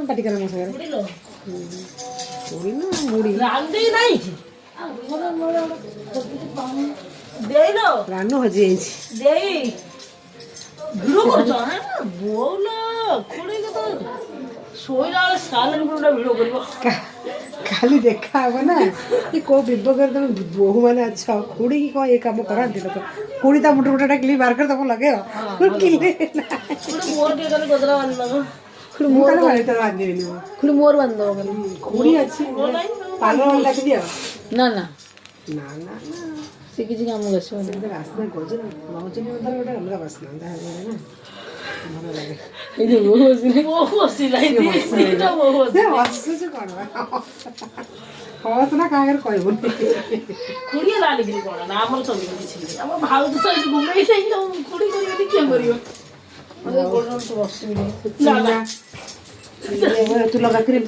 पाटी करा मसा मुड़ी ना मुड़ी रानू हजी खाली देखा हे ना ये को विभकर तुम बहु मैंने अच्छा खुड़ी की कौन ये काम करा दे लोग खुड़ी ता मुठे मुठे क्लिप बार कर तो लगे हो किले खुड़ी मोर वाले तो बांध दे खुड़ी मोर बांध दो खुड़ी अच्छी पार्लर वाला लग दिया ना ना ना ना सीखी जी काम गछ वाले रास्ता गोजन मौजन उधर उधर अलग बस ना है ना मला लगे ಇದು ಹೋಸಿಲ್ಲ ಇದು ಹೋಸಿ ಕೊಡುವ ಹೋಸನ ಕಾಗರ ಕೊಯ್ಬು ಕುಡಿಯ ಲಾಲಿಗಿರಿ ಕೊಡ ನಾಮಲ್ ಸೊಂದಿ ಬಿಡಿಸಿ ನಮ್ಮ ಭಾವದ ಸೈಡ್ ಗುಮ್ಮೆ ಸೈಡ್ ಕುಡಿ ಕುಡಿ ಕೆ ಬರಿಯೋ ಅದು ಕೊಡೋಣ ತೋ ವಸ್ತು ಇಲ್ಲ ಇಲ್ಲ ತುಲಗ ಕ್ರೀಮ್